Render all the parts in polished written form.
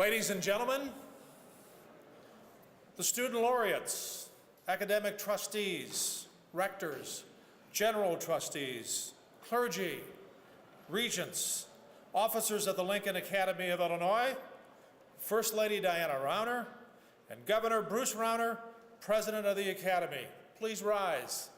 Ladies and gentlemen, the student laureates, academic trustees, rectors, general trustees, clergy, regents, officers of the Lincoln Academy of Illinois, First Lady Diana Rauner, and Governor Bruce Rauner, President of the Academy. Please rise.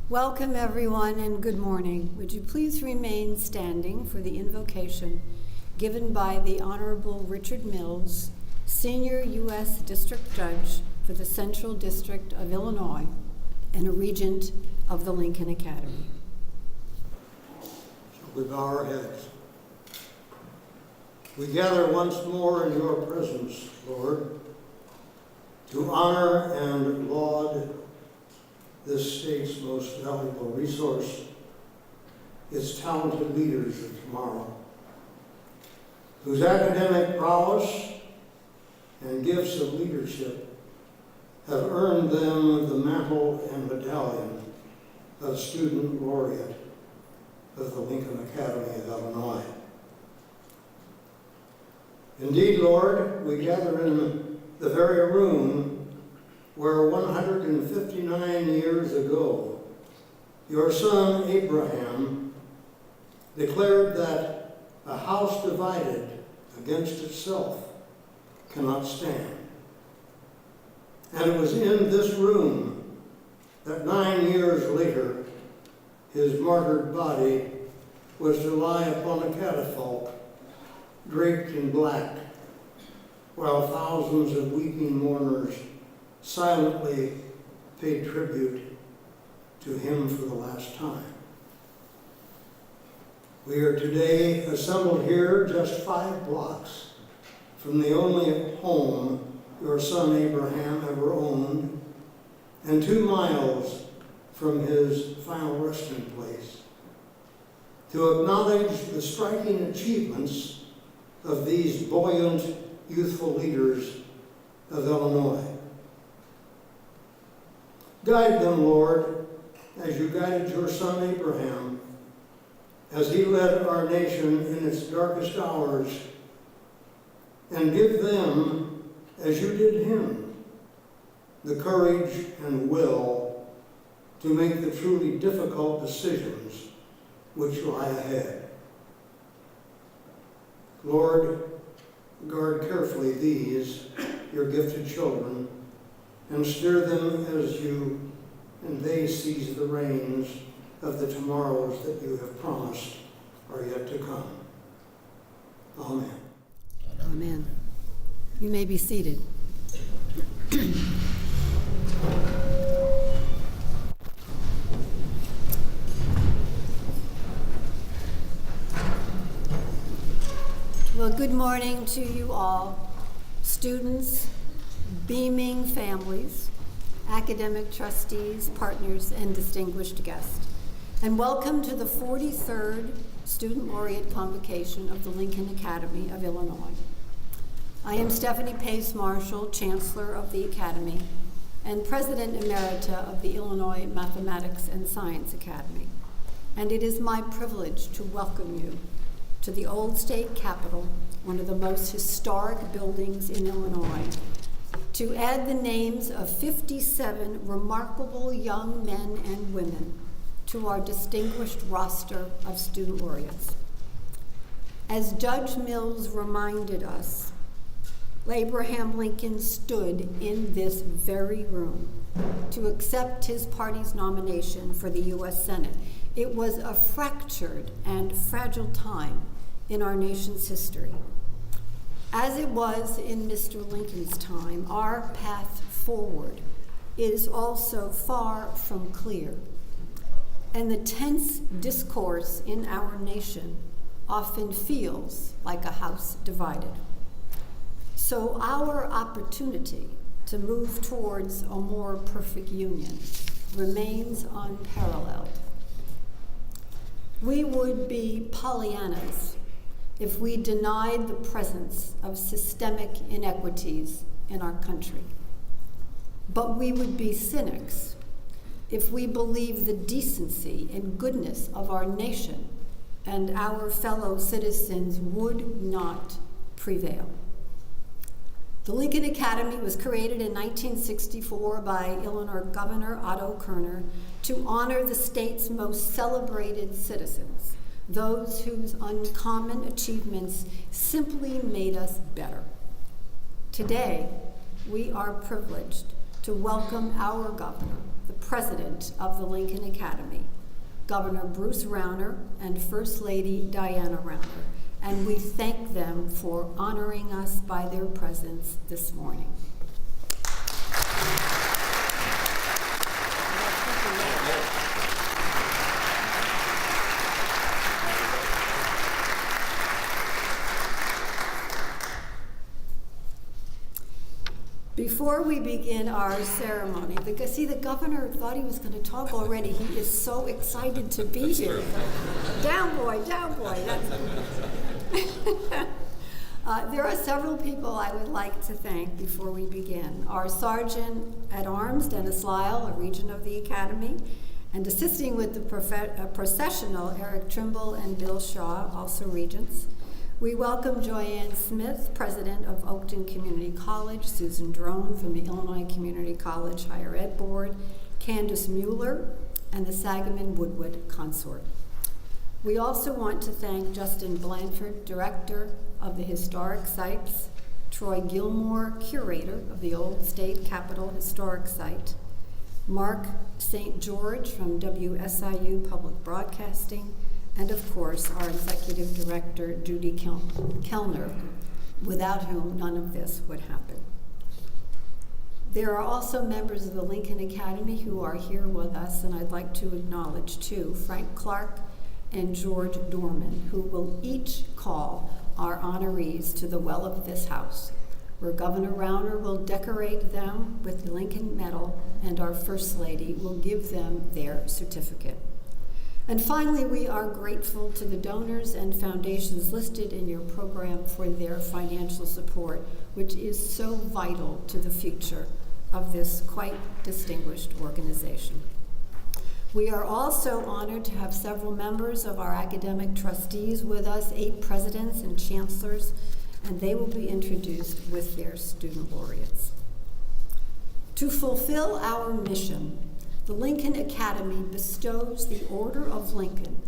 Welcome everyone and good morning. Would you please remain standing for the invocation given by the Honorable Richard Mills, Senior U.S. District Judge for the Central District of Illinois and a Regent of the Lincoln Academy. Shall we bow our heads? We gather once more in your presence, Lord, to honor and laud this state's most valuable resource, its talented leaders of tomorrow, whose academic prowess and gifts of leadership have earned them the mantle and medallion of Student Laureate of the Lincoln Academy of Illinois. Indeed, Lord, we gather in the very room where 159 years ago, your son Abraham declared that a house divided against itself cannot stand. And it was in this room that 9 years later, his martyred body was to lie upon a catafalque, draped in black, while thousands of weeping mourners silently paid tribute to him for the last time. We are today assembled here just 5 blocks from the only home your son Abraham ever owned, and 2 miles from his final resting place, to acknowledge the striking achievements of these buoyant, youthful leaders of Illinois. Guide them, Lord, as you guided your son Abraham, as he led our nation in its darkest hours, and give them, as you did him, the courage and will to make the truly difficult decisions which lie ahead. Lord, guard carefully these, your gifted children, and steer them as you and they seize the reins of the tomorrows that you have promised are yet to come. Amen. Amen. You may be seated. Well, good morning to you all, students, beaming families, academic trustees, partners, and distinguished guests. And welcome to the 43rd Student Laureate Convocation of the Lincoln Academy of Illinois. I am Stephanie Pace Marshall, Chancellor of the Academy and President Emerita of the Illinois Mathematics and Science Academy. And it is my privilege to welcome you to the old state capitol, one of the most historic buildings in Illinois, to add the names of 57 remarkable young men and women to our distinguished roster of student laureates. As Judge Mills reminded us, Abraham Lincoln stood in this very room to accept his party's nomination for the U.S. Senate. It was a fractured and fragile time in our nation's history. As it was in Mr. Lincoln's time, our path forward is also far from clear. And the tense discourse in our nation often feels like a house divided. So our opportunity to move towards a more perfect union remains unparalleled. We would be Pollyannas if we denied the presence of systemic inequities in our country. But we would be cynics if we believe the decency and goodness of our nation and our fellow citizens would not prevail. The Lincoln Academy was created in 1964 by Illinois Governor Otto Kerner to honor the state's most celebrated citizens, those whose uncommon achievements simply made us better. Today, we are privileged to welcome our governor, the president of the Lincoln Academy, Governor Bruce Rauner and First Lady Diana Rauner, and we thank them for honoring us by their presence this morning. Before we begin our ceremony, the governor thought he was going to talk already. He is so excited to be here. Down boy, down boy. There are several people I would like to thank before we begin. Our Sergeant at Arms, Dennis Lyle, a regent of the Academy, and assisting with the processional, Eric Trimble and Bill Shaw, also regents. We welcome Joanne Smith, president of Oakton Community College, Susan Drone from the Illinois Community College Higher Ed Board, Candace Mueller, and the Sangamon Woodward Consort. We also want to thank Justin Blanford, director of the Historic Sites, Troy Gilmore, curator of the Old State Capitol Historic Site, Mark St. George from WSIU Public Broadcasting, and of course, our Executive Director, Judy Kellner, without whom none of this would happen. There are also members of the Lincoln Academy who are here with us, and I'd like to acknowledge too, Frank Clark and George Dorman, who will each call our honorees to the well of this house, where Governor Rauner will decorate them with the Lincoln Medal, and our First Lady will give them their certificate. And finally, we are grateful to the donors and foundations listed in your program for their financial support, which is so vital to the future of this quite distinguished organization. We are also honored to have several members of our academic trustees with us, 8 presidents and chancellors, and they will be introduced with their student laureates. To fulfill our mission, the Lincoln Academy bestows the Order of Lincoln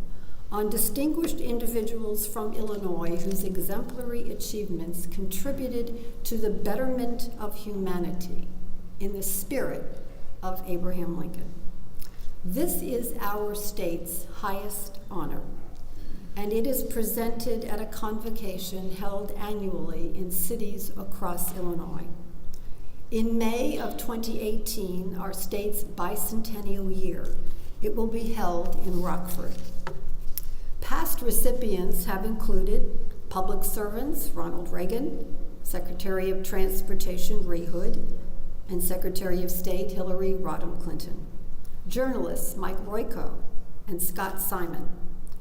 on distinguished individuals from Illinois whose exemplary achievements contributed to the betterment of humanity in the spirit of Abraham Lincoln. This is our state's highest honor, and it is presented at a convocation held annually in cities across Illinois. In May of 2018, our state's bicentennial year, it will be held in Rockford. Past recipients have included public servants Ronald Reagan, Secretary of Transportation Ray Hood, and Secretary of State Hillary Rodham Clinton, journalists Mike Royko and Scott Simon,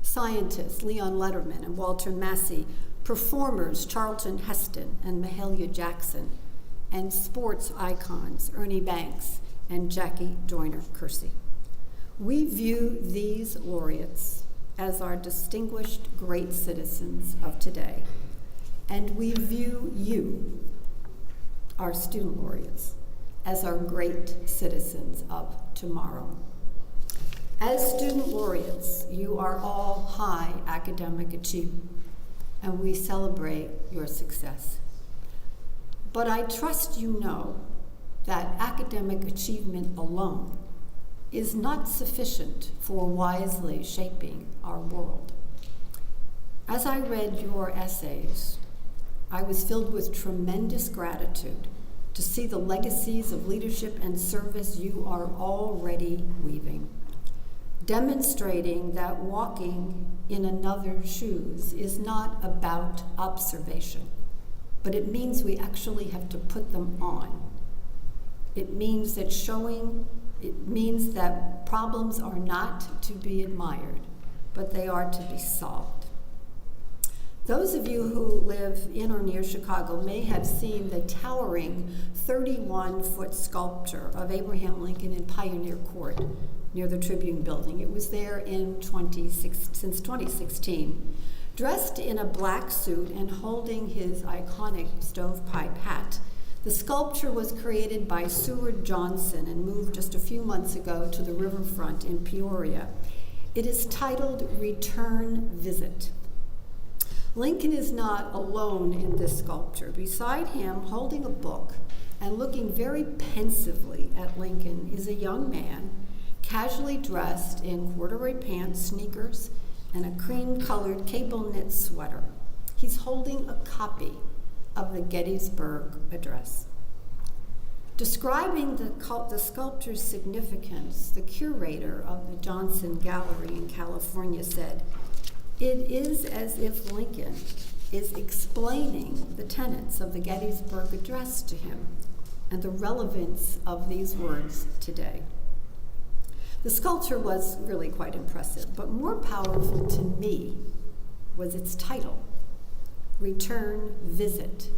scientists Leon Letterman and Walter Massey, performers Charlton Heston and Mahalia Jackson, and sports icons Ernie Banks and Jackie Joyner-Kersee. We view these laureates as our distinguished great citizens of today, and we view you, our student laureates, as our great citizens of tomorrow. As student laureates, you are all high academic achievement, and we celebrate your success. But I trust you know that academic achievement alone is not sufficient for wisely shaping our world. As I read your essays, I was filled with tremendous gratitude to see the legacies of leadership and service you are already weaving, demonstrating that walking in another's shoes is not about observation, but it means we actually have to put them on. It means that problems are not to be admired, but they are to be solved. Those of you who live in or near Chicago may have seen the towering 31-foot sculpture of Abraham Lincoln in Pioneer Court near the Tribune Building. It was there since 2016. Dressed in a black suit and holding his iconic stovepipe hat, the sculpture was created by Seward Johnson and moved just a few months ago to the riverfront in Peoria. It is titled Return Visit. Lincoln is not alone in this sculpture. Beside him, holding a book and looking very pensively at Lincoln, is a young man casually dressed in corduroy pants, sneakers, and a cream-colored cable-knit sweater. He's holding a copy of the Gettysburg Address. Describing the sculpture's significance, the curator of the Johnson Gallery in California said, "It is as if Lincoln is explaining the tenets of the Gettysburg Address to him and the relevance of these words today." The sculpture was really quite impressive, but more powerful to me was its title, Return Visit.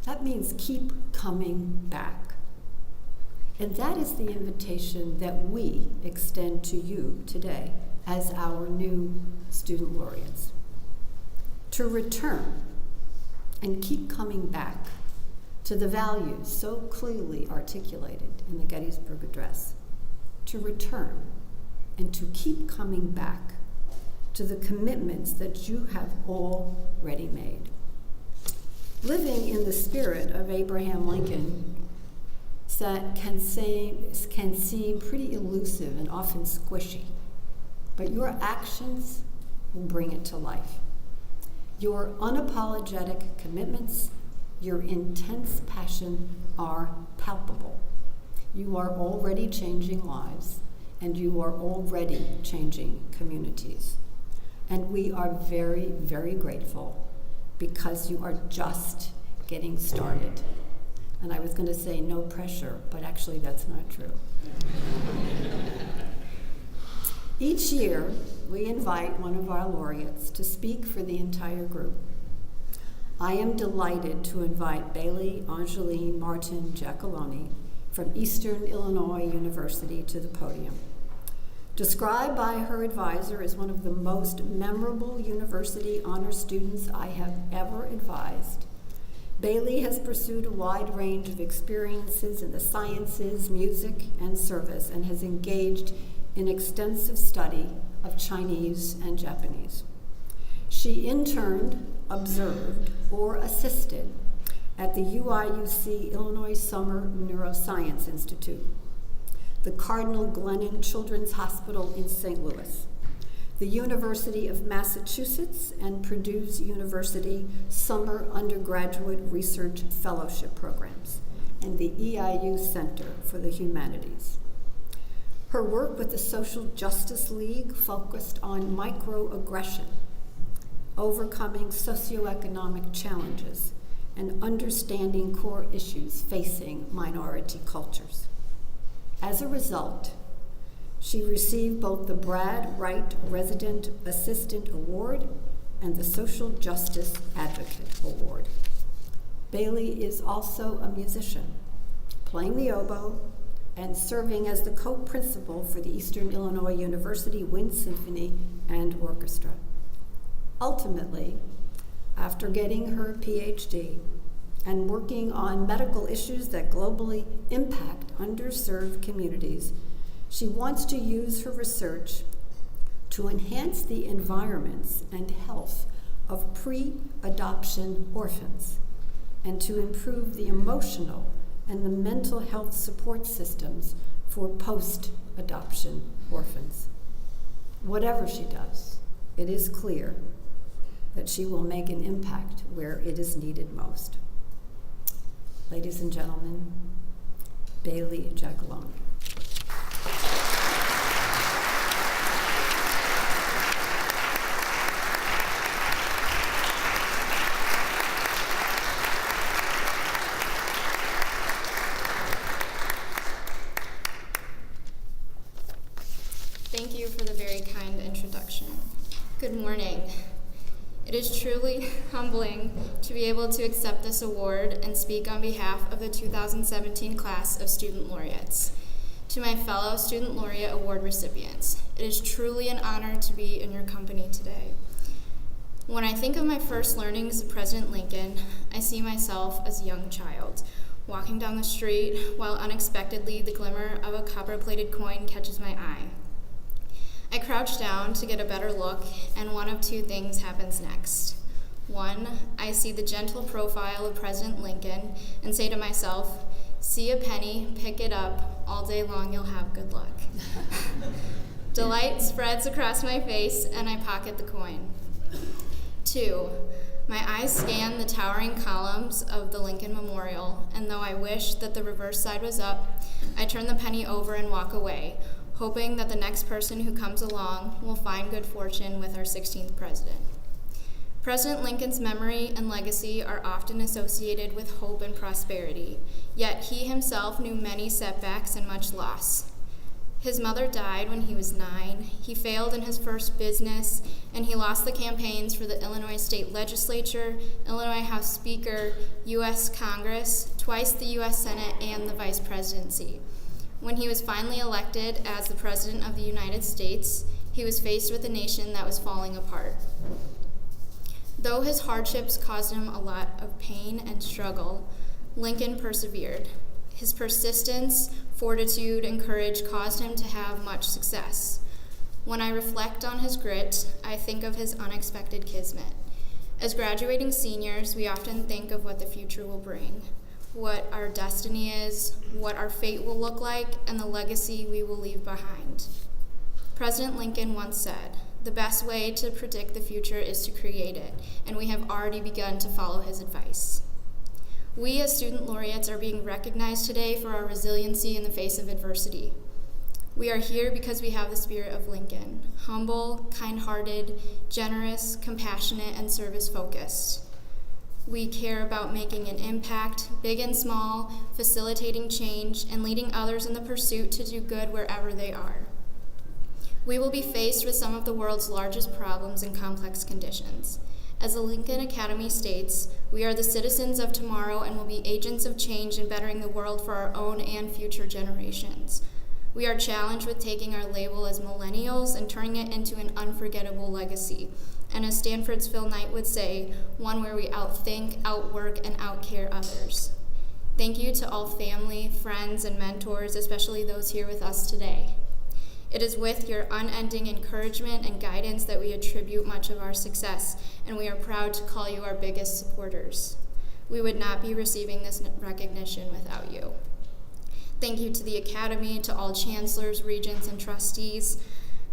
That means keep coming back. And that is the invitation that we extend to you today as our new student laureates. To return and keep coming back to the values so clearly articulated in the Gettysburg Address. To return and to keep coming back to the commitments that you have already made. Living in the spirit of Abraham Lincoln can seem pretty elusive and often squishy, but your actions will bring it to life. Your unapologetic commitments, your intense passion are palpable. You are already changing lives, and you are already changing communities. And we are very, very grateful because you are just getting started. And I was going to say no pressure, but actually that's not true. Each year, we invite one of our laureates to speak for the entire group. I am delighted to invite Bailey Angeline Martin Jacqueline from Eastern Illinois University to the podium. Described by her advisor as one of the most memorable university honor students I have ever advised, Bailey has pursued a wide range of experiences in the sciences, music, and service, and has engaged in extensive study of Chinese and Japanese. She interned, observed, or assisted at the UIUC Illinois Summer Neuroscience Institute, the Cardinal Glennon Children's Hospital in St. Louis, the University of Massachusetts and Purdue's University Summer Undergraduate Research Fellowship Programs, and the EIU Center for the Humanities. Her work with the Social Justice League focused on microaggression, overcoming socioeconomic challenges, and understanding core issues facing minority cultures. As a result, she received both the Brad Wright Resident Assistant Award and the Social Justice Advocate Award. Bailey is also a musician, playing the oboe and serving as the co-principal for the Eastern Illinois University Wind Symphony and Orchestra. Ultimately, after getting her PhD and working on medical issues that globally impact underserved communities, she wants to use her research to enhance the environments and health of pre-adoption orphans and to improve the emotional and the mental health support systems for post-adoption orphans. Whatever she does, it is clear that she will make an impact where it is needed most. Ladies and gentlemen, Bailey Jacqueline. Thank you for the very kind introduction. Good morning. It is truly humbling to be able to accept this award and speak on behalf of the 2017 class of student laureates. To my fellow student laureate award recipients, it is truly an honor to be in your company today. When I think of my first learnings of President Lincoln, I see myself as a young child, walking down the street while unexpectedly the glimmer of a copper-plated coin catches my eye. I crouch down to get a better look, and one of two things happens next. One, I see the gentle profile of President Lincoln and say to myself, "See a penny, pick it up, all day long you'll have good luck." Delight spreads across my face, and I pocket the coin. Two, my eyes scan the towering columns of the Lincoln Memorial, and though I wish that the reverse side was up, I turn the penny over and walk away, hoping that the next person who comes along will find good fortune with our 16th president. President Lincoln's memory and legacy are often associated with hope and prosperity, yet he himself knew many setbacks and much loss. His mother died when he was 9, he failed in his first business, and he lost the campaigns for the Illinois State Legislature, Illinois House Speaker, U.S. Congress, twice the U.S. Senate, and the Vice Presidency. When he was finally elected as the President of the United States, he was faced with a nation that was falling apart. Though his hardships caused him a lot of pain and struggle, Lincoln persevered. His persistence, fortitude, and courage caused him to have much success. When I reflect on his grit, I think of his unexpected kismet. As graduating seniors, we often think of what the future will bring, what our destiny is, what our fate will look like, and the legacy we will leave behind. President Lincoln once said, The best way to predict the future is to create it, and we have already begun to follow his advice. We as student laureates are being recognized today for our resiliency in the face of adversity. We are here because we have the spirit of Lincoln, humble, kind-hearted, generous, compassionate, and service-focused. We care about making an impact, big and small, facilitating change, and leading others in the pursuit to do good wherever they are. We will be faced with some of the world's largest problems and complex conditions. As the Lincoln Academy states, we are the citizens of tomorrow and will be agents of change in bettering the world for our own and future generations. We are challenged with taking our label as millennials and turning it into an unforgettable legacy. And as Stanford's Phil Knight would say, one where we outthink, outwork, and outcare others. Thank you to all family, friends, and mentors, especially those here with us today. It is with your unending encouragement and guidance that we attribute much of our success, and we are proud to call you our biggest supporters. We would not be receiving this recognition without you. Thank you to the Academy, to all chancellors, regents, and trustees,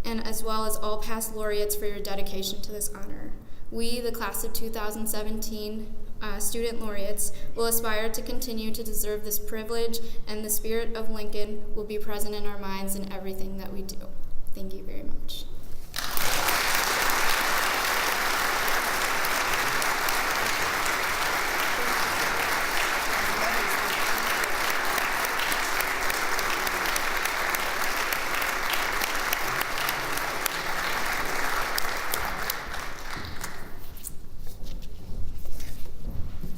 and as well as all past laureates for your dedication to this honor. We, the class of 2017 student laureates, will aspire to continue to deserve this privilege, and the spirit of Lincoln will be present in our minds in everything that we do. Thank you very much.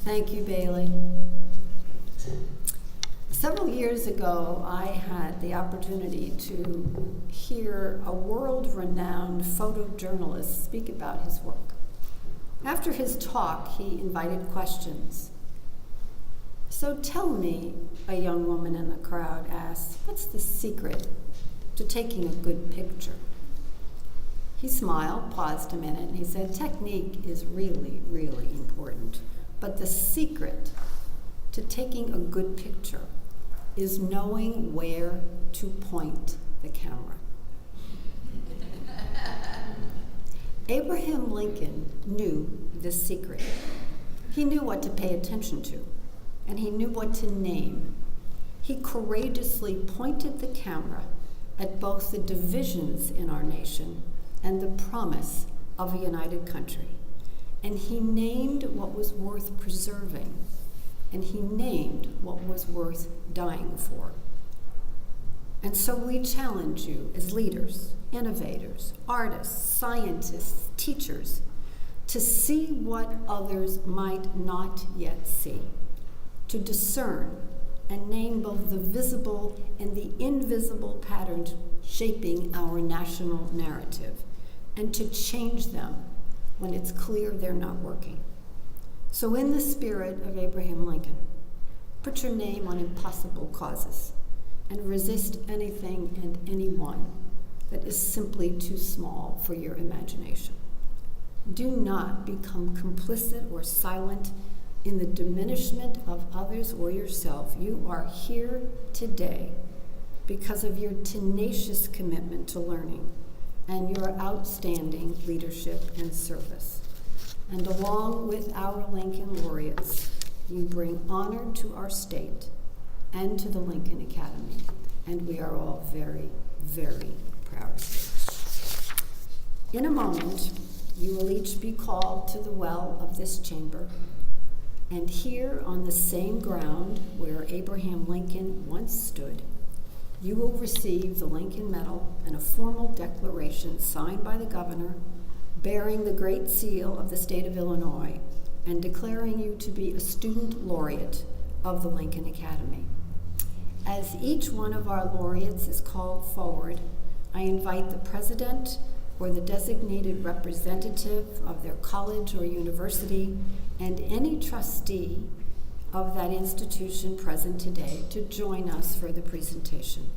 Thank you, Bailey. Several years ago, I had the opportunity to hear a world-renowned photojournalist speak about his work. After his talk, he invited questions. So tell me, a young woman in the crowd asked, what's the secret to taking a good picture? He smiled, paused a minute, and he said, technique is really, really important. But the secret to taking a good picture is knowing where to point the camera. Abraham Lincoln knew this secret. He knew what to pay attention to, and he knew what to name. He courageously pointed the camera at both the divisions in our nation and the promise of a united country. And he named what was worth preserving, and he named what was worth dying for. And so we challenge you as leaders, innovators, artists, scientists, teachers, to see what others might not yet see, to discern and name both the visible and the invisible patterns shaping our national narrative, and to change them when it's clear they're not working. So in the spirit of Abraham Lincoln, put your name on impossible causes and resist anything and anyone that is simply too small for your imagination. Do not become complicit or silent in the diminishment of others or yourself. You are here today because of your tenacious commitment to learning and your outstanding leadership and service. And along with our Lincoln laureates, you bring honor to our state and to the Lincoln Academy, and we are all very, very proud of you. In a moment, you will each be called to the well of this chamber, and here on the same ground where Abraham Lincoln once stood, you will receive the Lincoln Medal and a formal declaration signed by the governor bearing the great seal of the state of Illinois and declaring you to be a student laureate of the Lincoln Academy. As each one of our laureates is called forward, I invite the president or the designated representative of their college or university and any trustee of that institution present today to join us for the presentation.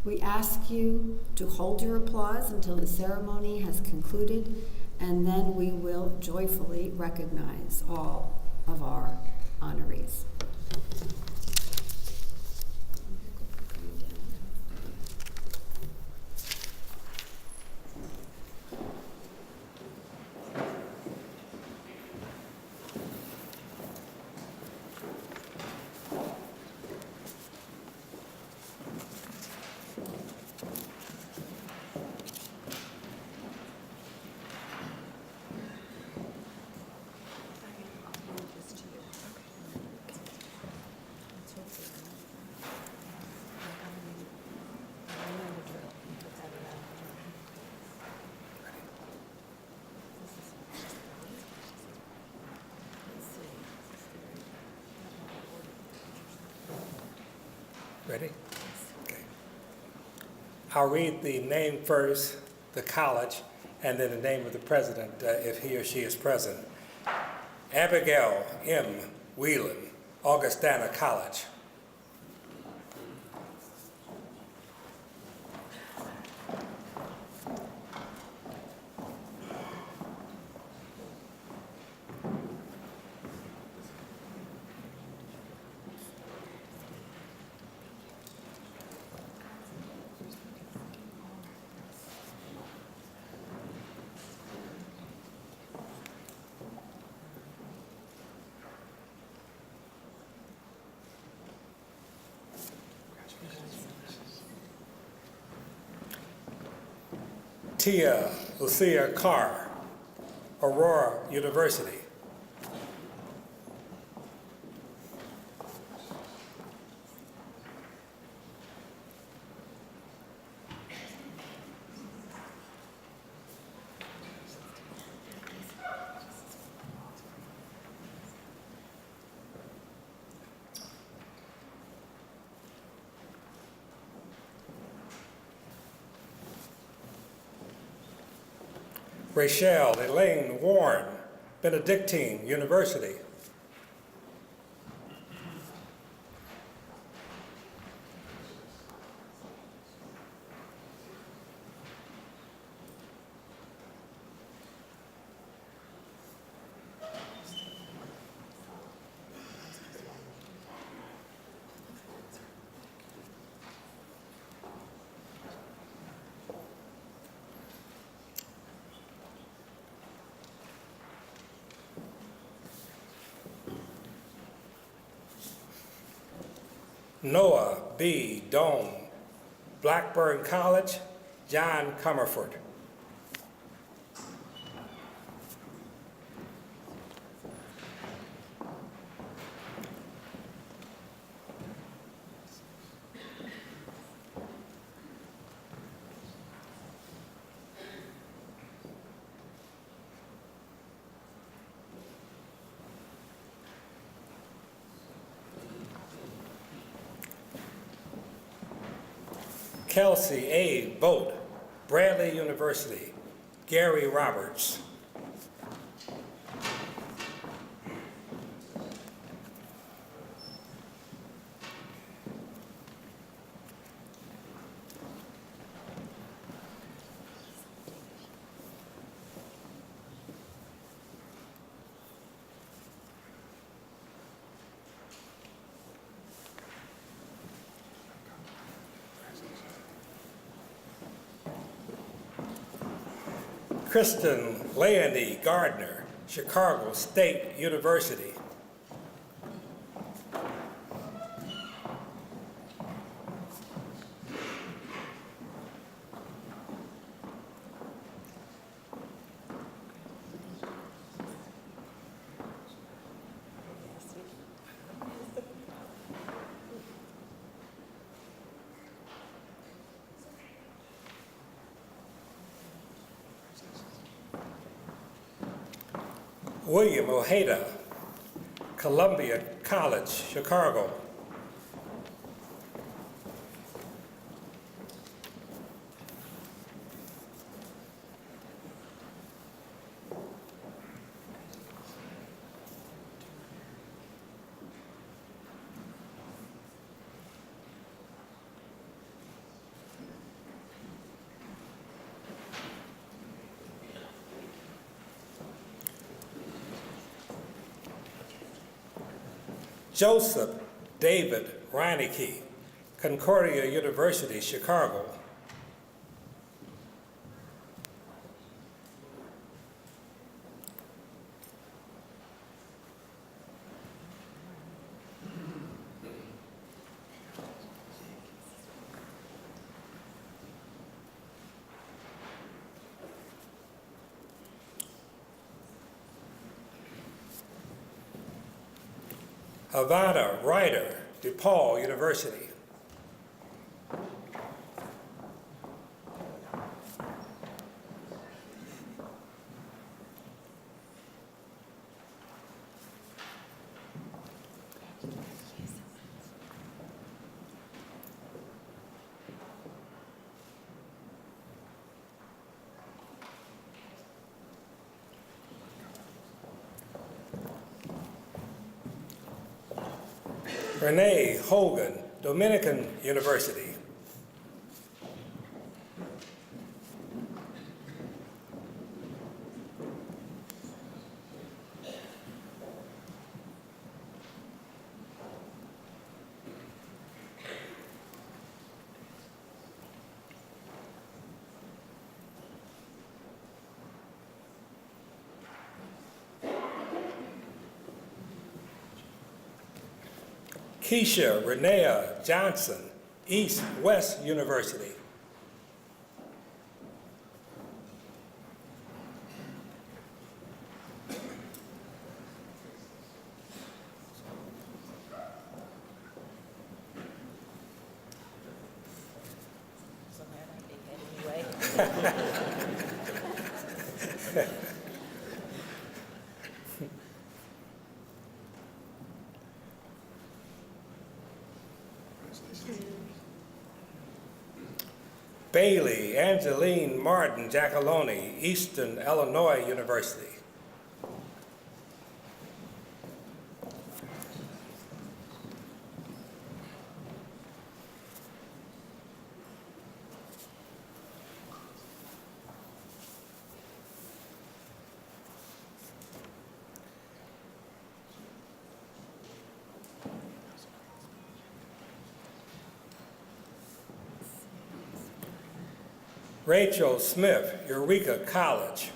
We ask you to hold your applause until the ceremony has concluded, and then we will joyfully recognize all of our honorees. Ready? Okay. I'll read the name first, the college, and then the name of the president if he or she is present. Abigail M. Whelan, Augustana College. Tia Lucia Carr, Aurora University. Rachelle Elaine Warren, Benedictine University. Noah B. Doan, Blackburn College, John Comerford. Kelsey A. Boat, Bradley University, Gary Roberts. Kristen Leonie Gardner, Chicago State University. William Ojeda, Columbia College, Chicago. Joseph David Reinecke, Concordia University, Chicago. Havana Ryder, DePaul University. Renee Hogan, Dominican University. Keisha Renea Johnson, East West University. Bailey Angeline Martin Jacqueline, Eastern Illinois University. Rachel Smith, Eureka College.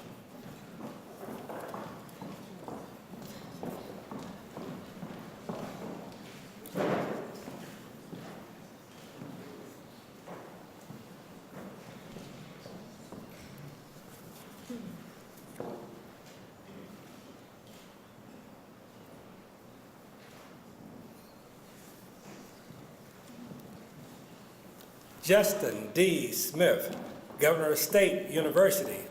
Justin D. Smith, Governor State University.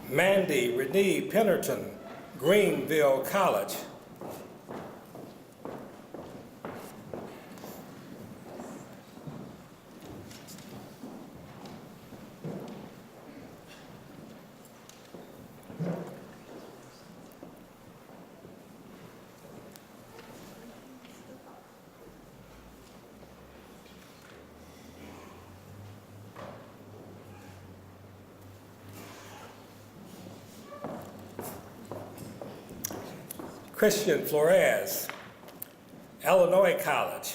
Mandy Renee Pennerton, Greenville College. Christian Flores, Illinois College.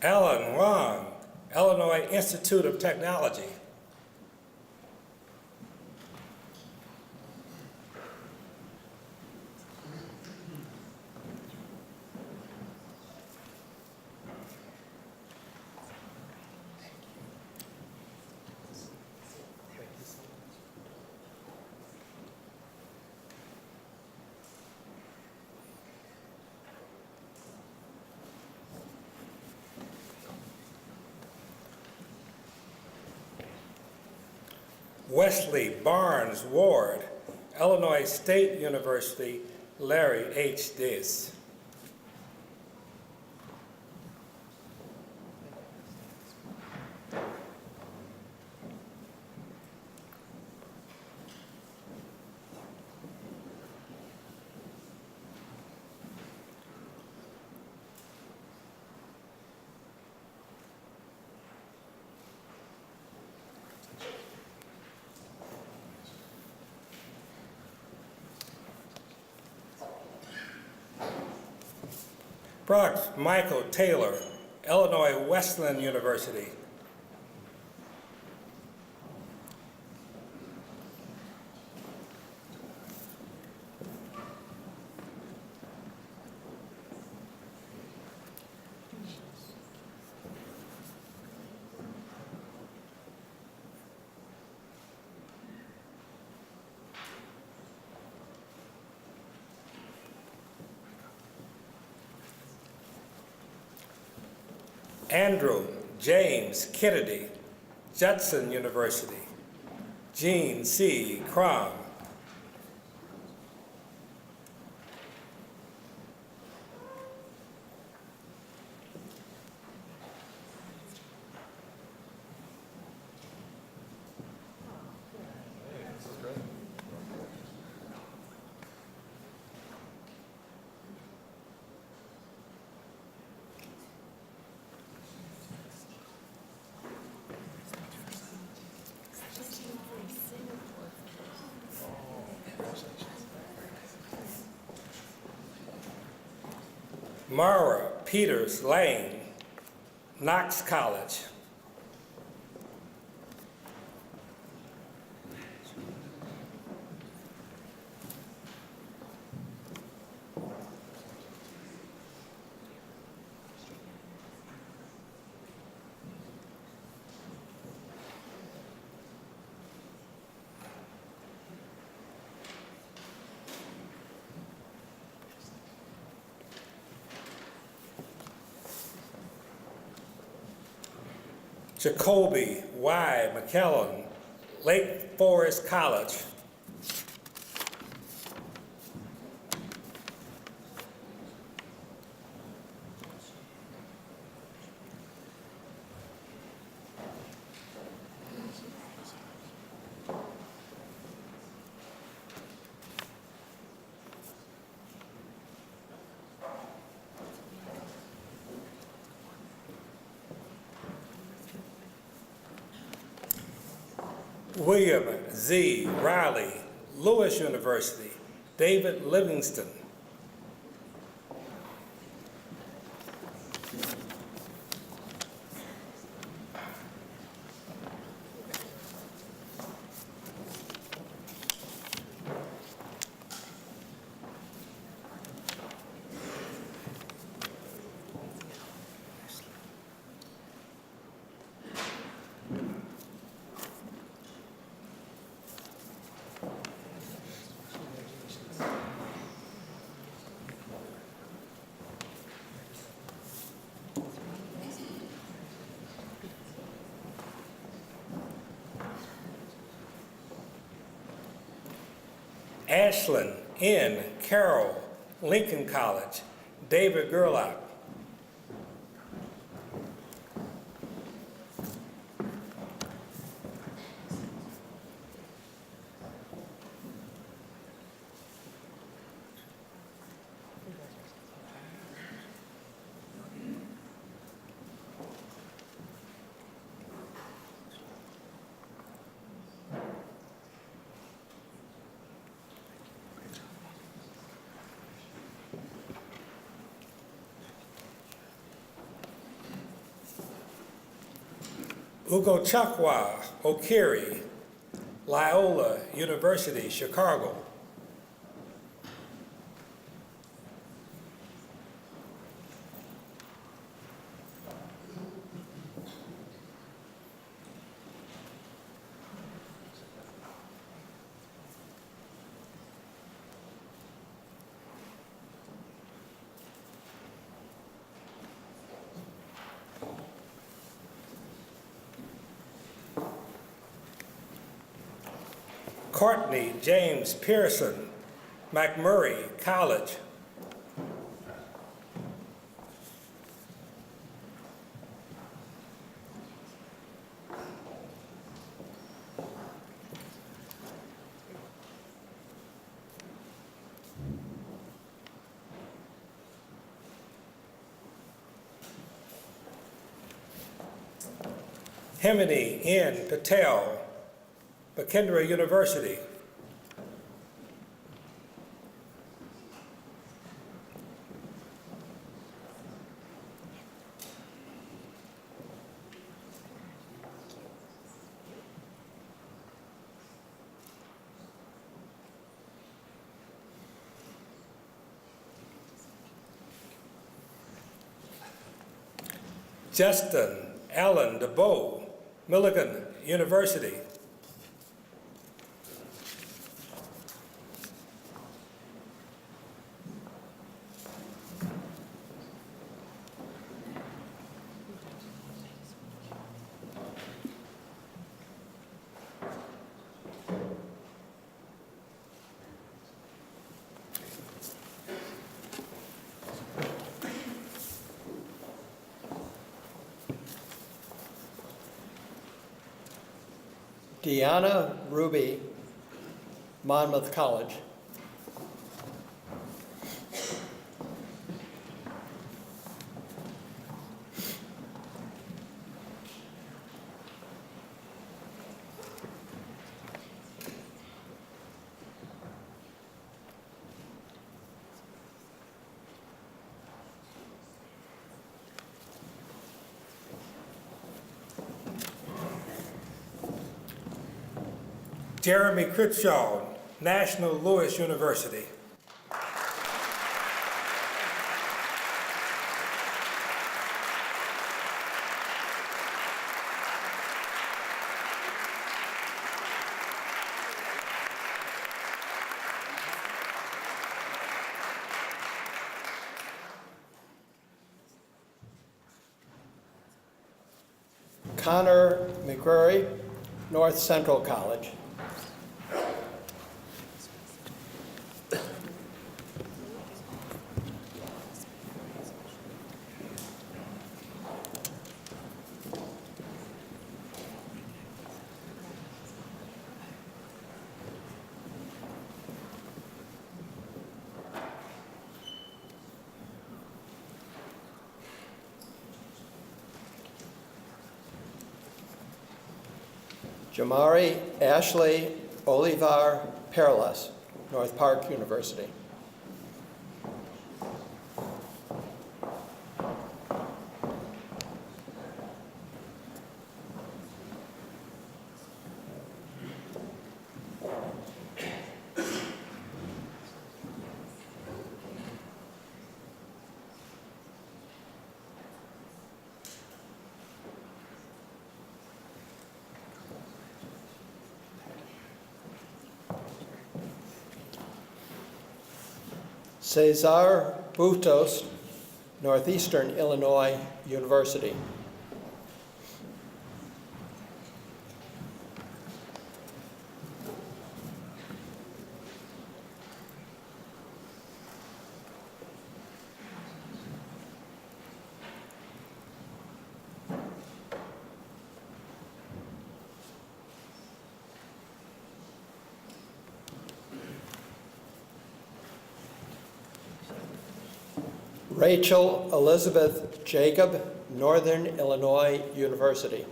Alan Wong, Illinois Institute of Technology. Wesley Barnes Ward, Illinois State University, Larry H. Diss. Brooks Michael Taylor, Illinois Wesleyan University. Andrew James Kennedy, Judson University. Jean C. Crum. Mara Peters Lane, Knox College. Jacoby Y. McKellen, Lake Forest College. William Z. Riley, Lewis University. David Livingston. Ashlyn N. Carroll, Lincoln College. David Gerlach. Ugochukwu Okiri, Loyola University, Chicago. Courtney James Pearson, McMurray College. Hemini N. Patel, Bhakendra University. Justin Allen DeBow, Milligan University. Deanna Ruby, Monmouth College. Jeremy Cripshaw, National Louis University. Connor McCreary, North Central College. Jamari Ashley Olivar Perlas, North Park University. Cesar Butos, Northeastern Illinois University. Rachel Elizabeth Jacob, Northern Illinois University.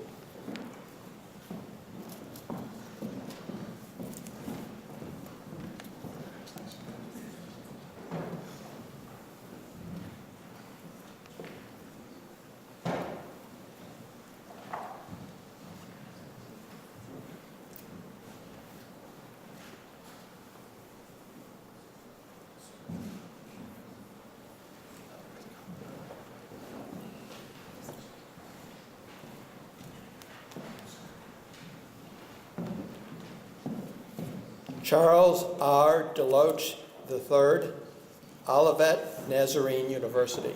Charles R. Deloach III, Olivet Nazarene University.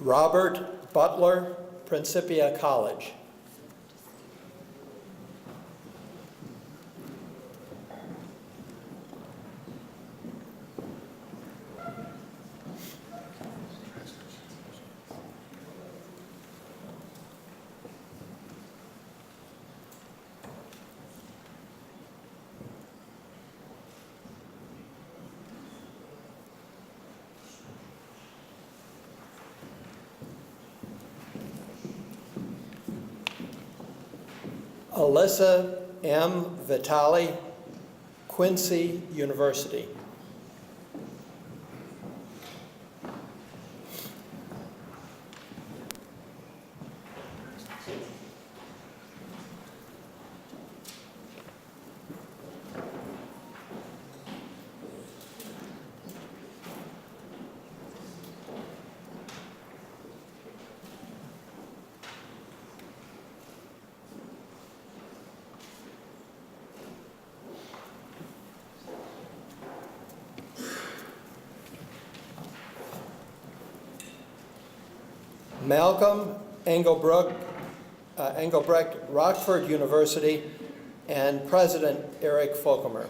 Robert Butler, Principia College. Alyssa M. Vitale, Quincy University. Malcolm Engelbrecht, Rockford University, and President Eric Folcomer.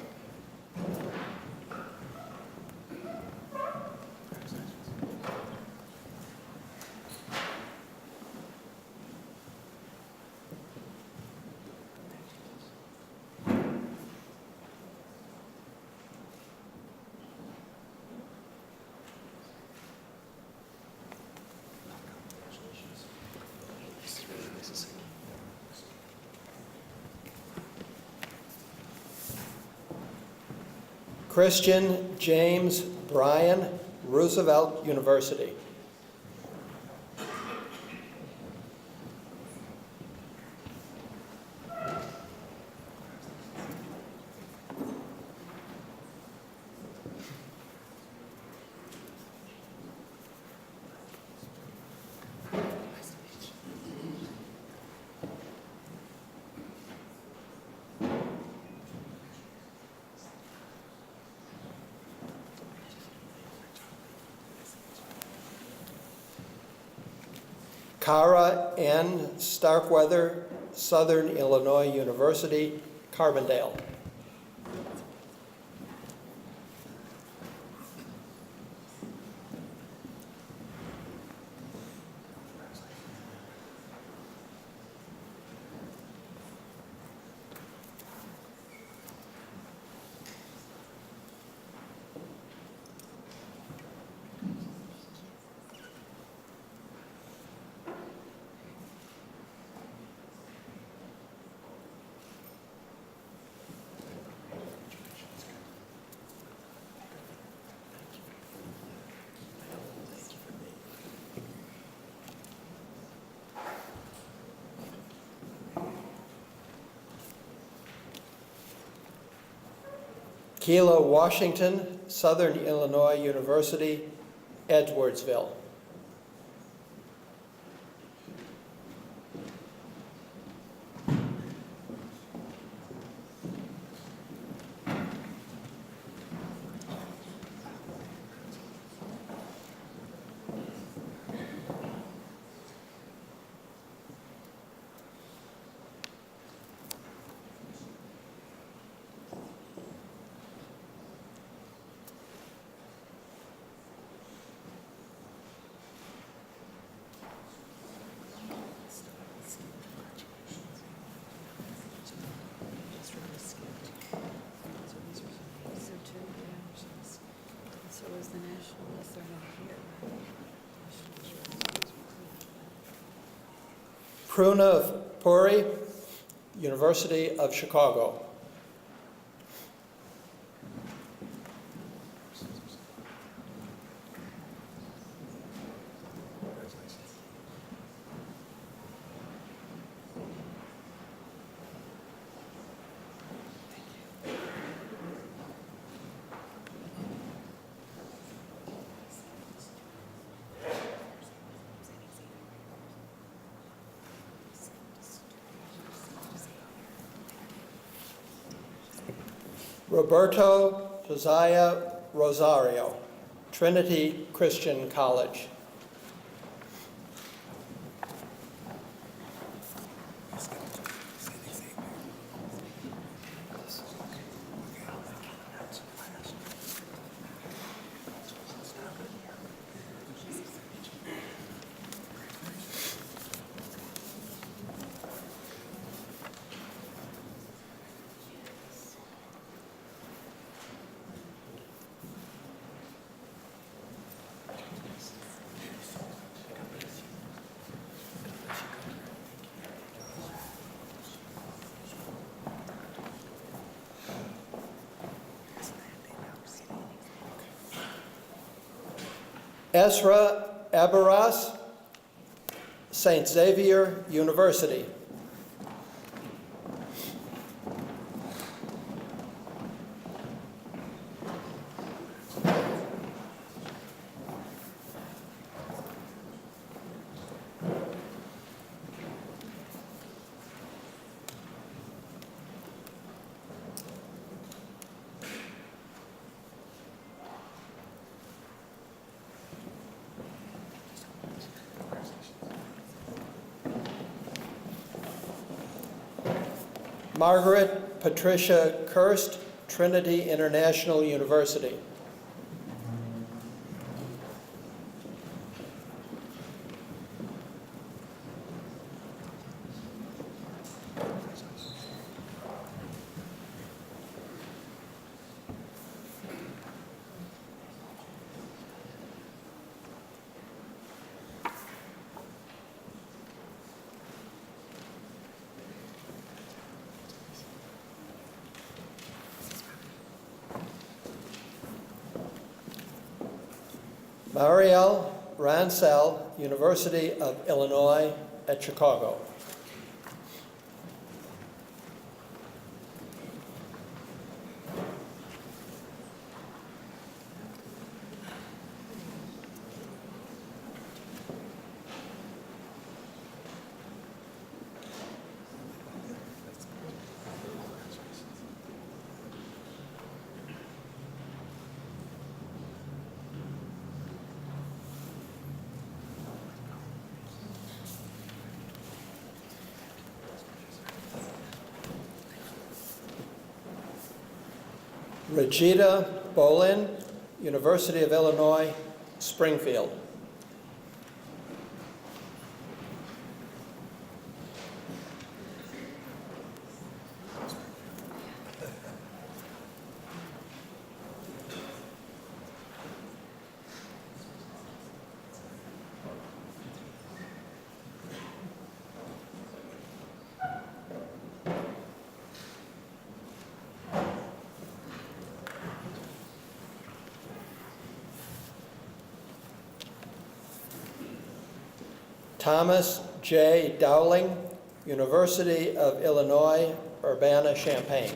Christian James Bryan, Roosevelt University. Cara N. Starkweather, Southern Illinois University, Carbondale. Keela Washington, Southern Illinois University, Edwardsville. Pruna Puri, University of Chicago. Roberto Josiah Rosario, Trinity Christian College. Ezra Abaras, St. Xavier University. Margaret Patricia Kirst, Trinity International University. Marielle Ransell, University of Illinois at Chicago. Regina Bolin, University of Illinois, Springfield. Thomas J. Dowling, University of Illinois, Urbana-Champaign.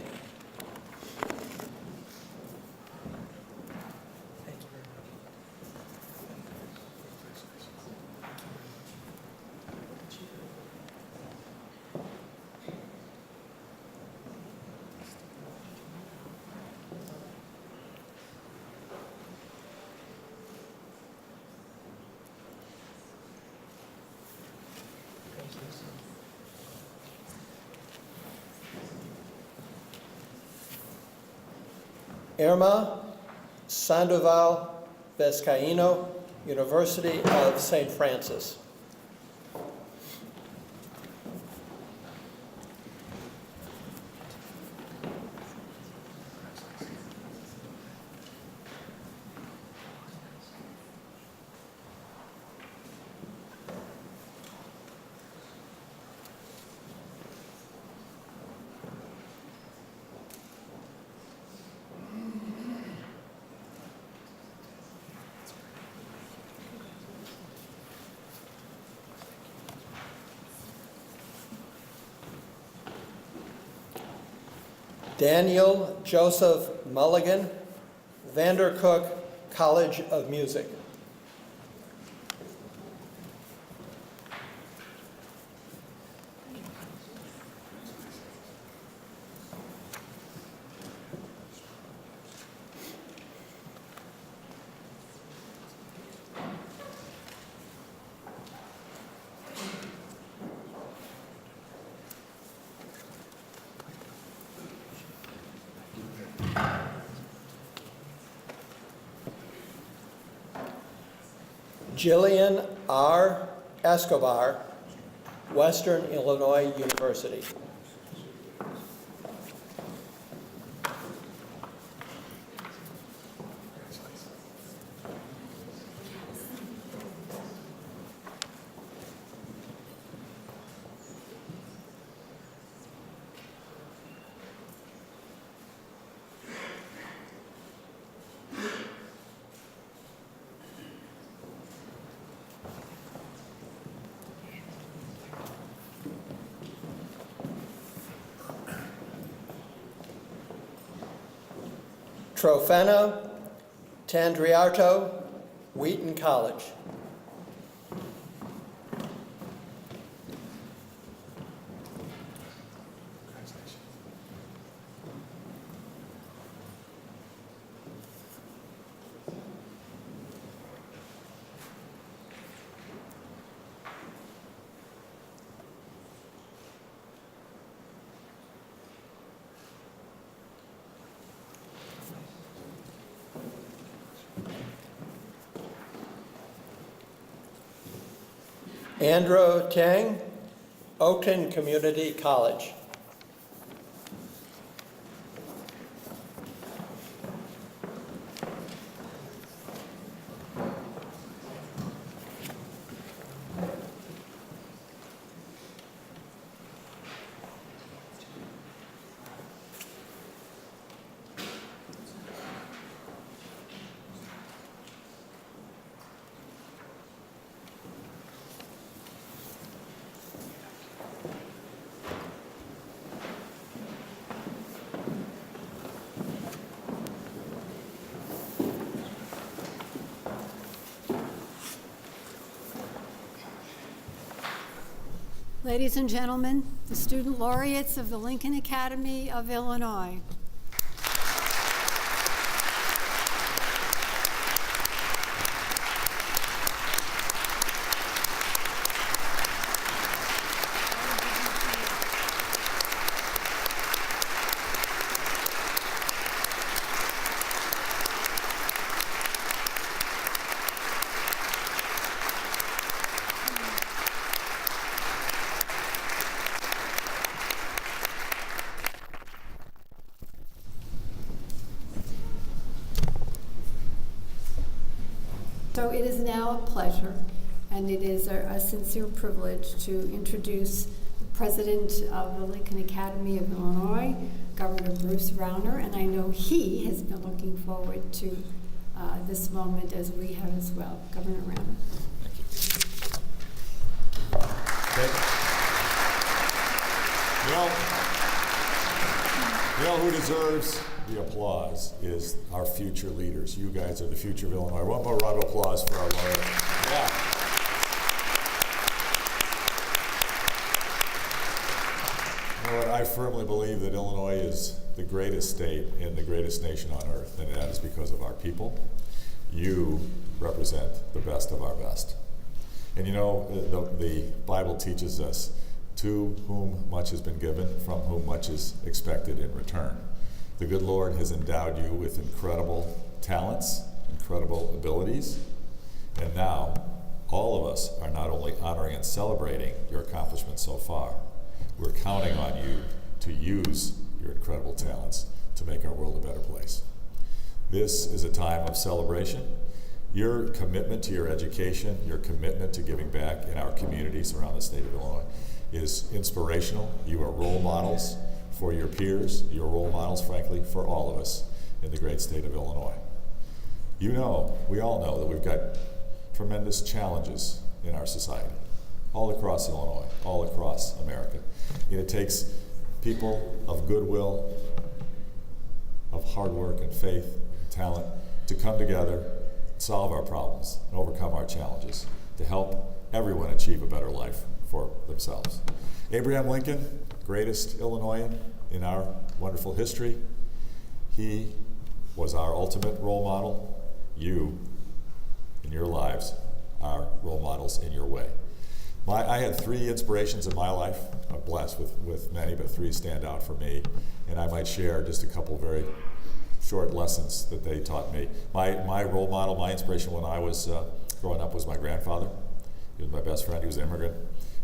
Irma Sandoval Vizcaíno, University of St. Francis. Daniel Joseph Mulligan, Vandercook College of Music. Jillian R. Escobar, Western Illinois University. Trofena Tandriarto, Wheaton College. Andrew Tang, Oakton Community College. Ladies and gentlemen, the student laureates of the Lincoln Academy of Illinois. So it is now a pleasure, and it is a sincere privilege to introduce the president of the Lincoln Academy of Illinois, Governor Bruce Rauner, and I know he has been looking forward to this moment as we have as well. Governor Rauner. You know who deserves the applause is our future leaders. You guys are the future of Illinois. One more round of applause for our laureate. Yeah. You know what? I firmly believe that Illinois is the greatest state and the greatest nation on earth, and that is because of our people. You represent the best of our best. And you know, the Bible teaches us, to whom much has been given, from whom much is expected in return. The good Lord has endowed you with incredible talents, incredible abilities, and now all of us are not only honoring and celebrating your accomplishments so far, we're counting on you to use your incredible talents to make our world a better place. This is a time of celebration. Your commitment to your education, your commitment to giving back in our communities around the state of Illinois is inspirational. You are role models for your peers. You're role models, frankly, for all of us in the great state of Illinois. You know, we all know that we've got tremendous challenges in our society, all across Illinois, all across America. And it takes people of goodwill, of hard work and faith, and talent to come together, solve our problems, and overcome our challenges, to help everyone achieve a better life for themselves. Abraham Lincoln, greatest Illinoisan in our wonderful history. He was our ultimate role model. You, in your lives, are role models in your way. I had three inspirations in my life. I'm blessed with many, but three stand out for me. And I might share just a couple very short lessons that they taught me. My role model, my inspiration when I was growing up was my grandfather. He was my best friend. He was an immigrant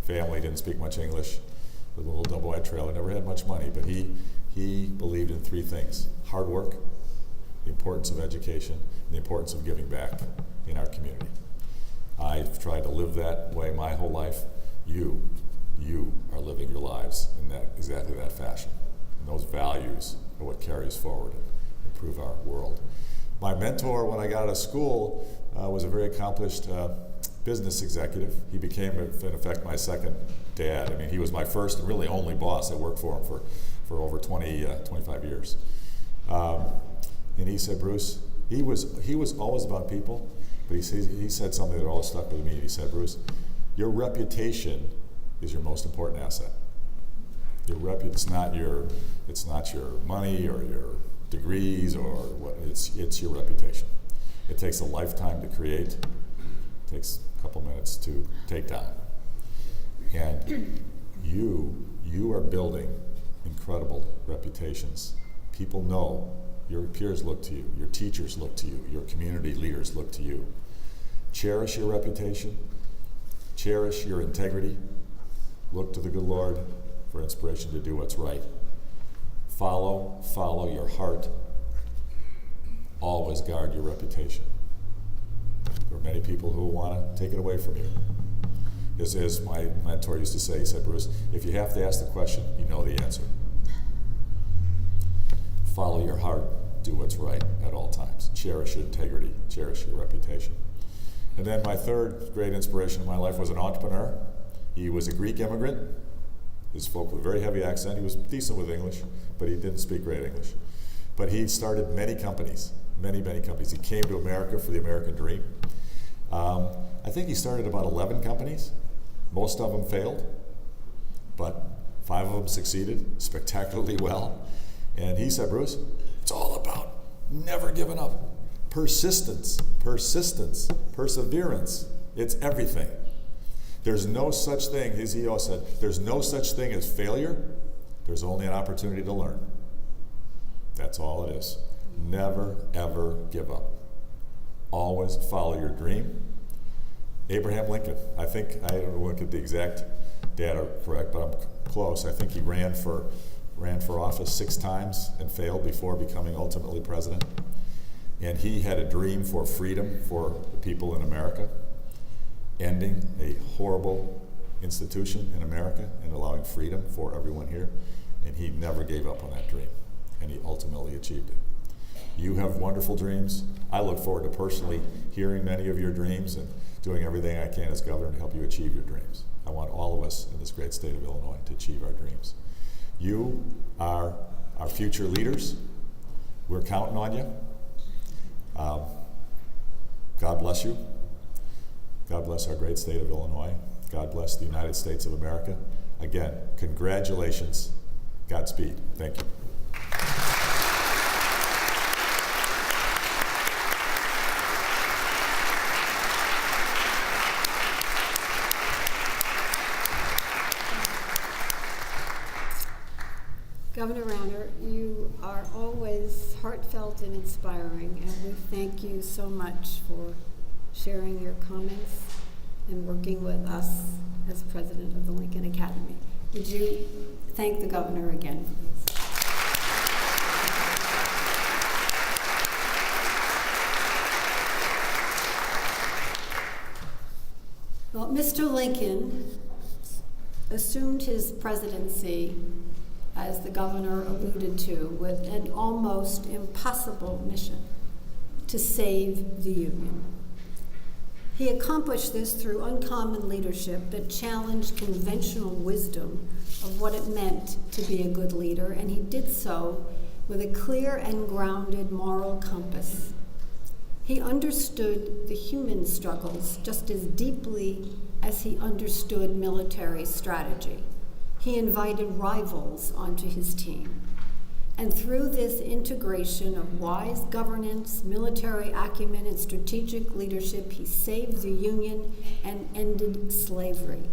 family, didn't speak much English, with a little double-wide trailer, never had much money, but he believed in three things: hard work, the importance of education, and the importance of giving back in our community. I've tried to live that way my whole life. You are living your lives in exactly that fashion. And those values are what carries forward and improve our world. My mentor when I got out of school was a very accomplished business executive. He became, in effect, my second dad. I mean, he was my first and really only boss. I worked for him for over 25 years. And he said, Bruce, he was always about people, but he said something that always stuck with me. He said, Bruce, your reputation is your most important asset. It's not your money or your degrees or what. It's your reputation. It takes a lifetime to create. It takes a couple minutes to take down. And you are building incredible reputations. People know. Your peers look to you. Your teachers look to you. Your community leaders look to you. Cherish your reputation. Cherish your integrity. Look to the good Lord for inspiration to do what's right. Follow your heart. Always guard your reputation. There are many people who want to take it away from you. As my mentor used to say, he said, Bruce, if you have to ask the question, you know the answer. Follow your heart. Do what's right at all times. Cherish your integrity. Cherish your reputation. And then my third great inspiration in my life was an entrepreneur. He was a Greek immigrant. He spoke with a very heavy accent. He was decent with English, but he didn't speak great English. But he started many companies, many companies. He came to America for the American dream. I think he started about 11 companies. Most of them failed, but 5 of them succeeded spectacularly well. And he said, Bruce, it's all about never giving up. Persistence, perseverance. It's everything. There's no such thing, his EO said, there's no such thing as failure. There's only an opportunity to learn. That's all it is. Never, ever give up. Always follow your dream. Abraham Lincoln, I don't look at the exact data correct, but I'm close. I think he ran for office 6 times and failed before becoming ultimately president. And he had a dream for freedom for the people in America, ending a horrible institution in America and allowing freedom for everyone here. And he never gave up on that dream, and he ultimately achieved it. You have wonderful dreams. I look forward to personally hearing many of your dreams and doing everything I can as governor to help you achieve your dreams. I want all of us in this great state of Illinois to achieve our dreams. You are our future leaders. We're counting on you. God bless you. God bless our great state of Illinois. God bless the United States of America. Again, congratulations. Godspeed. Thank you. Governor Rauner, you are always heartfelt and inspiring, and we thank you so much for sharing your comments and working with us as president of the Lincoln Academy. Would you thank the governor again, please? Well, Mr. Lincoln assumed his presidency, as the governor alluded to, with an almost impossible mission: to save the Union. He accomplished this through uncommon leadership that challenged conventional wisdom of what it meant to be a good leader, and he did so with a clear and grounded moral compass. He understood the human struggles just as deeply as he understood military strategy. He invited rivals onto his team. And through this integration of wise governance, military acumen, and strategic leadership, he saved the Union and ended slavery.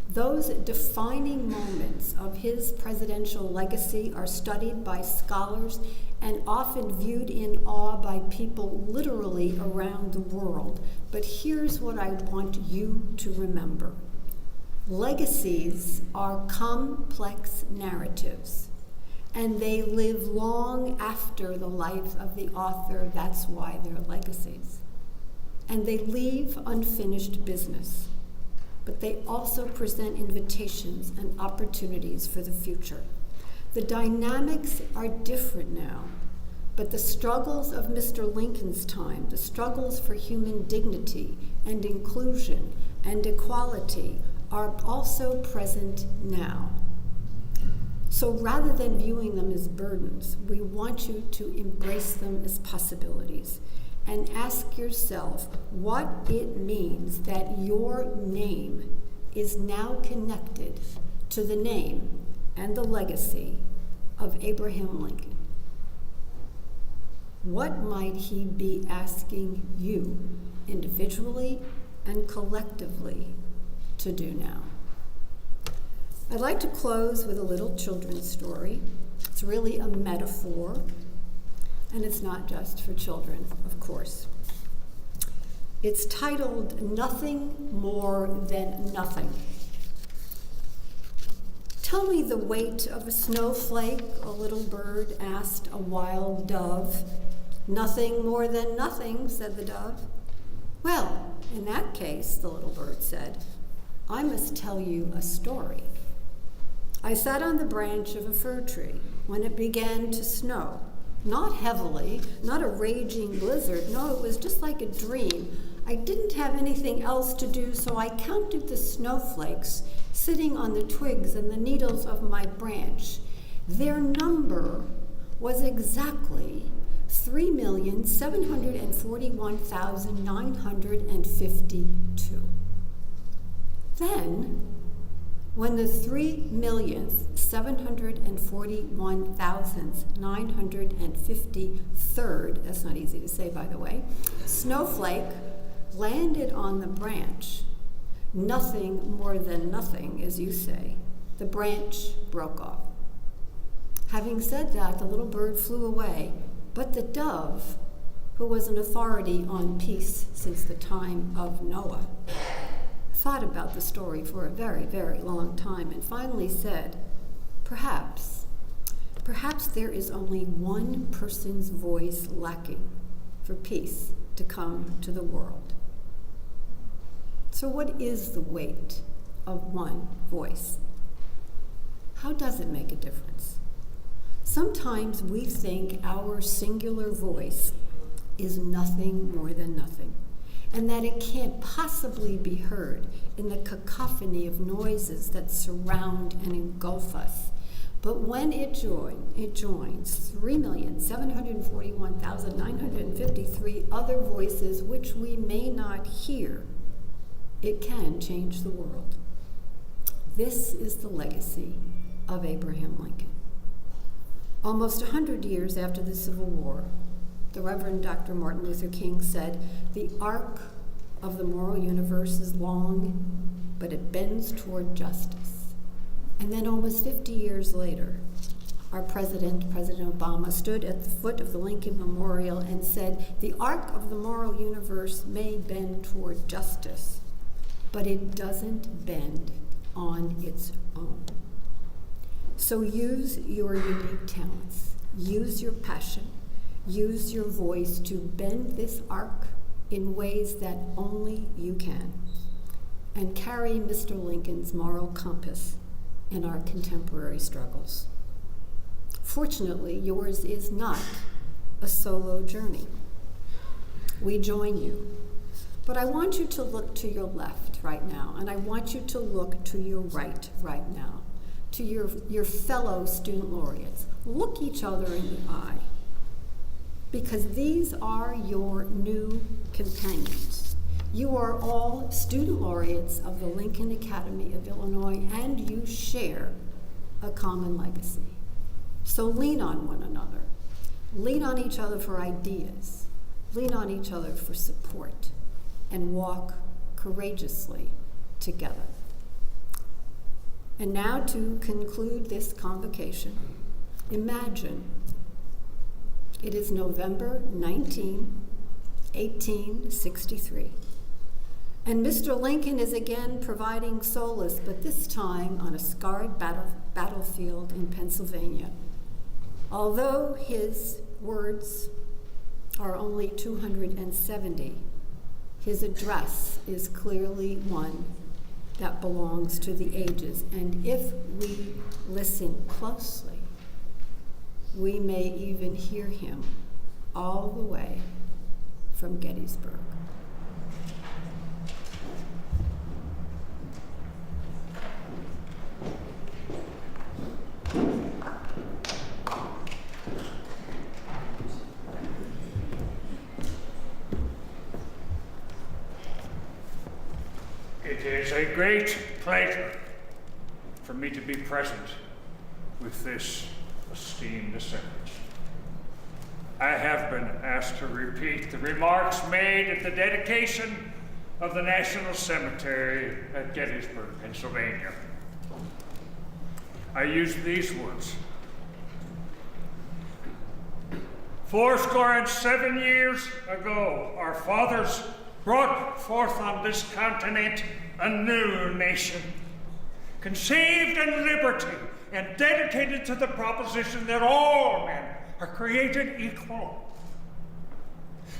Those defining moments of his presidential legacy are studied by scholars and often viewed in awe by people literally around the world. But here's what I want you to remember. Legacies are complex narratives, and they live long after the life of the author. That's why they're legacies. And they leave unfinished business, but they also present invitations and opportunities for the future. The dynamics are different now, but the struggles of Mr. Lincoln's time, the struggles for human dignity and inclusion and equality, are also present now. So rather than viewing them as burdens, we want you to embrace them as possibilities and ask yourself what it means that your name is now connected to the name and the legacy of Abraham Lincoln. What might he be asking you individually and collectively to do now? I'd like to close with a little children's story. It's really a metaphor, and it's not just for children, of course. It's titled Nothing More Than Nothing. Tell me the weight of a snowflake, a little bird asked a wild dove. Nothing more than nothing, said the dove. Well, in that case, the little bird said, I must tell you a story. I sat on the branch of a fir tree when it began to snow. Not heavily, not a raging blizzard. No, it was just like a dream. I didn't have anything else to do, so I counted the snowflakes sitting on the twigs and the needles of my branch. Their number was exactly 3,741,952. Then, when the 3,741,953rd, that's not easy to say, by the way, snowflake landed on the branch, nothing more than nothing, as you say, the branch broke off. Having said that, the little bird flew away, but the dove, who was an authority on peace since the time of Noah, thought about the story for a very, very long time and finally said, perhaps there is only one person's voice lacking for peace to come to the world. So what is the weight of one voice? How does it make a difference? Sometimes we think our singular voice is nothing more than nothing, and that it can't possibly be heard in the cacophony of noises that surround and engulf us. But when it joins 3,741,953 other voices which we may not hear, it can change the world. This is the legacy of Abraham Lincoln. Almost 100 years after the Civil War, the Reverend Dr. Martin Luther King said, "The arc of the moral universe is long, but it bends toward justice." And then almost 50 years later, our President Obama, stood at the foot of the Lincoln Memorial and said, "The arc of the moral universe may bend toward justice, but it doesn't bend on its own." So use your unique talents, use your passion, use your voice to bend this arc in ways that only you can, and carry Mr. Lincoln's moral compass in our contemporary struggles. Fortunately, yours is not a solo journey. We join you. But I want you to look to your left right now, and I want you to look to your right now, to your fellow student laureates. Look each other in the eye, because these are your new companions. You are all student laureates of the Lincoln Academy of Illinois, and you share a common legacy. So lean on one another. Lean on each other for ideas. Lean on each other for support, and walk courageously together. And now, to conclude this convocation, imagine it is November 19, 1863, and Mr. Lincoln is again providing solace, but this time on a scarred battlefield in Pennsylvania. Although his words are only 270, his address is clearly one that belongs to the ages, and if we listen closely, we may even hear him all the way from Gettysburg. is a great pleasure for me to be present with this esteemed assemblage. I have been asked to repeat the remarks made at the dedication of the National Cemetery at Gettysburg, Pennsylvania. I use these words. 77 years ago, our fathers brought forth on this continent a new nation, conceived in liberty and dedicated to the proposition that all men are created equal.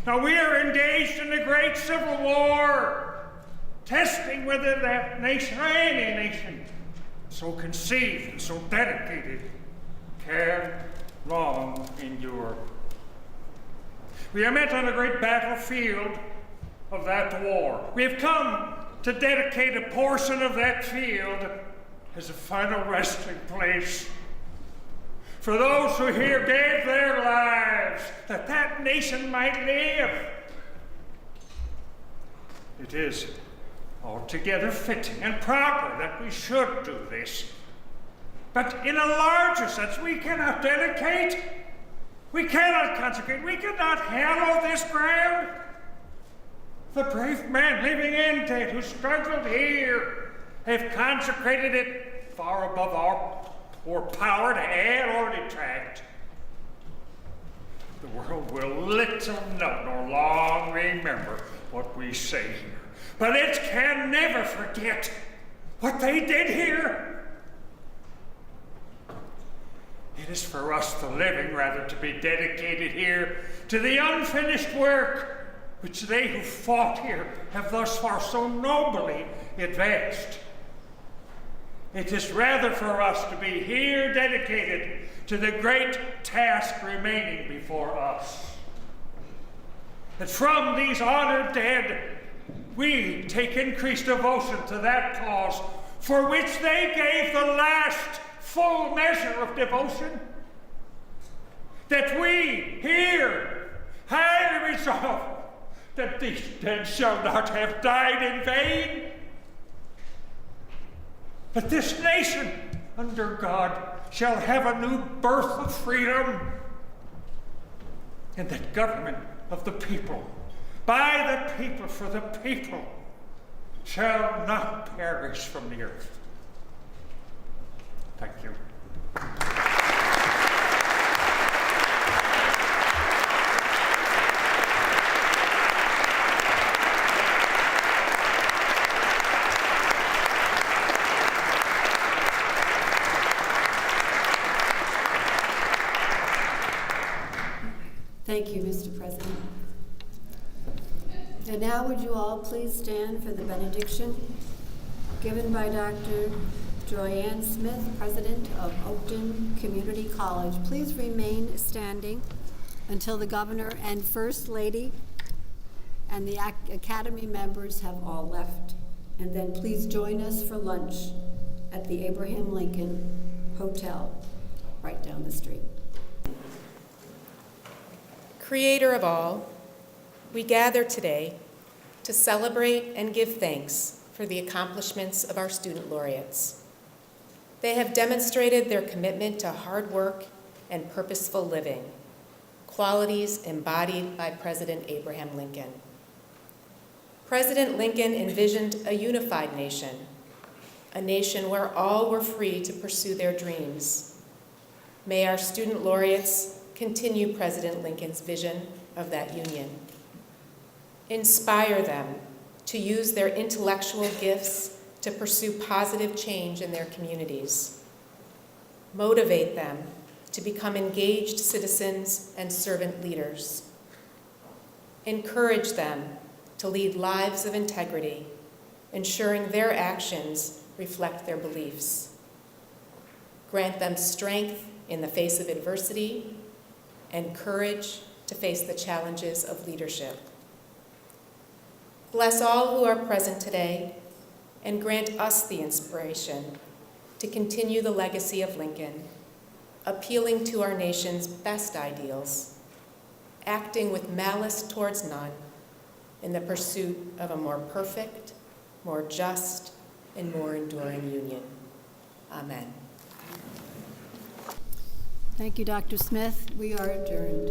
Now we are engaged in a great civil war, testing whether that nation or any nation so conceived and so dedicated can long endure. We are met on a great battlefield of that war. We have come to dedicate a portion of that field as a final resting place for those who here gave their lives that that nation might live. It is altogether fitting and proper that we should do this. But in a larger sense, we cannot dedicate, we cannot consecrate, we cannot hallow this ground. The brave men living in it who struggled here have consecrated it far above our poor power to add or detract. The world will little note nor long remember what we say here, but it can never forget what they did here. It is for us, the living, rather, to be dedicated here to the unfinished work which they who fought here have thus far so nobly advanced. It is rather for us to be here dedicated to the great task remaining before us. That from these honored dead, we take increased devotion to that cause for which they gave the last full measure of devotion. That we here highly resolve that these dead shall not have died in vain. That this nation, under God, shall have a new birth of freedom, and that government of the people, by the people, for the people, shall not perish from the earth. Thank you. Thank you, Mr. President. And now would you all please stand for the benediction given by Dr. Joyanne Smith, President of Oakton Community College. Please remain standing until the Governor and First Lady and the Academy members have all left. And then please join us for lunch at the Abraham Lincoln Hotel right down the street. Creator of all, we gather today to celebrate and give thanks for the accomplishments of our student laureates. They have demonstrated their commitment to hard work and purposeful living, qualities embodied by President Abraham Lincoln. President Lincoln envisioned a unified nation, a nation where all were free to pursue their dreams. May our student laureates continue President Lincoln's vision of that union. Inspire them to use their intellectual gifts to pursue positive change in their communities. Motivate them to become engaged citizens and servant leaders. Encourage them to lead lives of integrity, ensuring their actions reflect their beliefs. Grant them strength in the face of adversity and courage to face the challenges of leadership. Bless all who are present today and grant us the inspiration to continue the legacy of Lincoln, appealing to our nation's best ideals, acting with malice towards none in the pursuit of a more perfect, more just, and more enduring union. Amen. Thank you, Dr. Smith. We are adjourned.